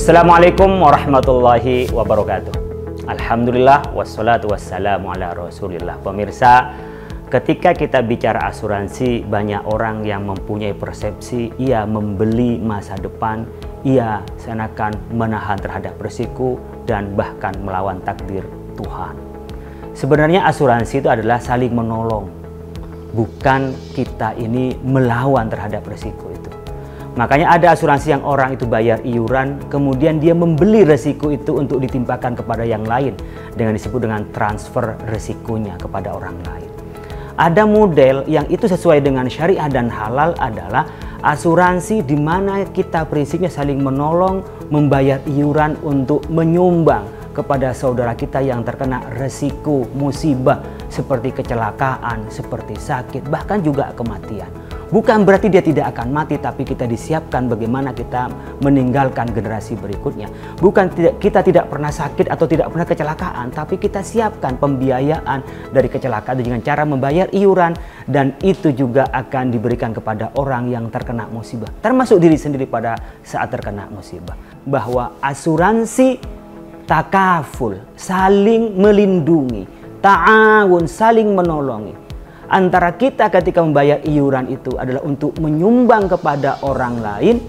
Assalamualaikum warahmatullahi wabarakatuh. Alhamdulillah wassalatu wassalamu ala rasulillah. Pemirsa, ketika kita bicara asuransi, banyak orang yang mempunyai persepsi ia membeli masa depan, ia seakan menahan terhadap risiko dan bahkan melawan takdir Tuhan. Sebenarnya asuransi itu adalah saling menolong, bukan kita ini melawan terhadap risiko itu. Makanya ada asuransi yang orang itu bayar iuran, kemudian dia membeli resiko itu untuk ditimpakan kepada yang lain, dengan disebut dengan transfer resikonya kepada orang lain. Ada model yang itu sesuai dengan syariah dan halal adalah asuransi di mana kita prinsipnya saling menolong, membayar iuran untuk menyumbang kepada saudara kita yang terkena resiko musibah seperti kecelakaan, seperti sakit, bahkan juga kematian. Bukan berarti dia tidak akan mati, tapi kita disiapkan bagaimana kita meninggalkan generasi berikutnya. Bukan kita tidak pernah sakit atau tidak pernah kecelakaan, tapi kita siapkan pembiayaan dari kecelakaan dengan cara membayar iuran, dan itu juga akan diberikan kepada orang yang terkena musibah, termasuk diri sendiri pada saat terkena musibah. Bahwa asuransi takaful, saling melindungi, ta'awun, saling menolongi antara kita ketika membayar iuran itu adalah untuk menyumbang kepada orang lain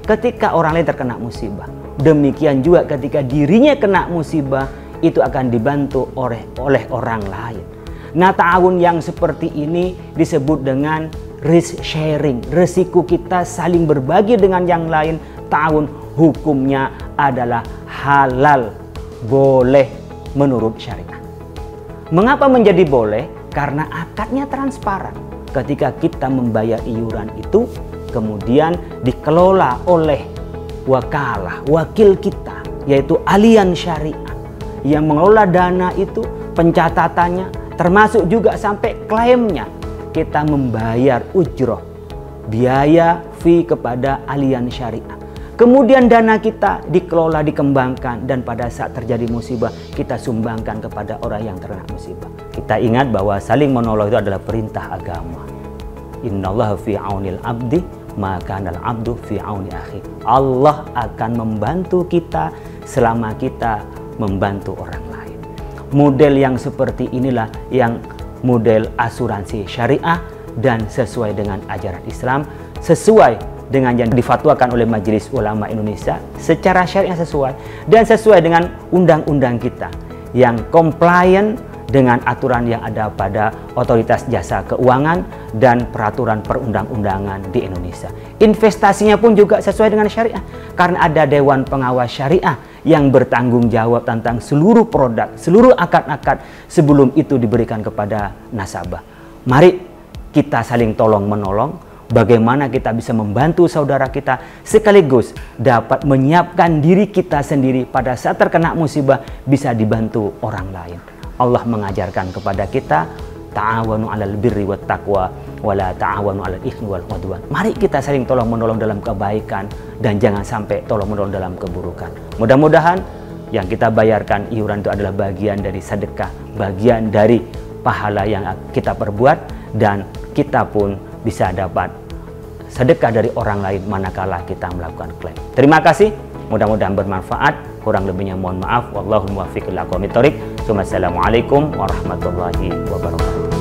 ketika orang lain terkena musibah. Demikian juga ketika dirinya kena musibah itu akan dibantu oleh orang lain. Nah, ta'awun yang seperti ini disebut dengan risk sharing. Risiko kita saling berbagi dengan yang lain. Ta'awun hukumnya adalah halal, boleh menurut syariat. Mengapa menjadi boleh? Karena akadnya transparan. Ketika kita membayar iuran itu kemudian dikelola oleh wakalah, wakil kita, yaitu Allianz Syariah yang mengelola dana itu, pencatatannya, termasuk juga sampai klaimnya. Kita membayar ujroh, biaya fee kepada Allianz Syariah. Kemudian dana kita dikelola, dikembangkan, dan pada saat terjadi musibah kita sumbangkan kepada orang yang terkena musibah. Kita ingat bahwa saling menolong itu adalah perintah agama. Innallaha fi aunil abdi maka kanal abdu fi auni akhi. Allah akan membantu kita selama kita membantu orang lain. Model yang seperti inilah yang model asuransi syariah dan sesuai dengan ajaran Islam, sesuai dengan yang difatwakan oleh Majelis Ulama Indonesia, secara syariah sesuai dan sesuai dengan undang-undang kita yang compliant dengan aturan yang ada pada Otoritas Jasa Keuangan dan peraturan perundang-undangan di Indonesia. Investasinya pun juga sesuai dengan syariah karena ada Dewan Pengawas Syariah yang bertanggung jawab tentang seluruh produk, seluruh akad-akad sebelum itu diberikan kepada nasabah. Mari kita saling tolong-menolong. Bagaimana kita bisa membantu saudara kita sekaligus dapat menyiapkan diri kita sendiri pada saat terkena musibah bisa dibantu orang lain. Allah mengajarkan kepada kita, ta'awanu 'alal birri wat taqwa wa la ta'awanu 'alal itsmi wal 'udwan. Mari kita saling tolong-menolong dalam kebaikan dan jangan sampai tolong-menolong dalam keburukan. Mudah-mudahan yang kita bayarkan iuran itu adalah bagian dari sedekah, bagian dari pahala yang kita perbuat, dan kita pun bisa dapat sedekah dari orang lain manakala kita melakukan klaim. Terima kasih, mudah-mudahan bermanfaat. Kurang lebihnya mohon maaf. Wallahul muwaffiq ila aqwamit thoriq. Wassalamualaikum warahmatullahi wabarakatuh.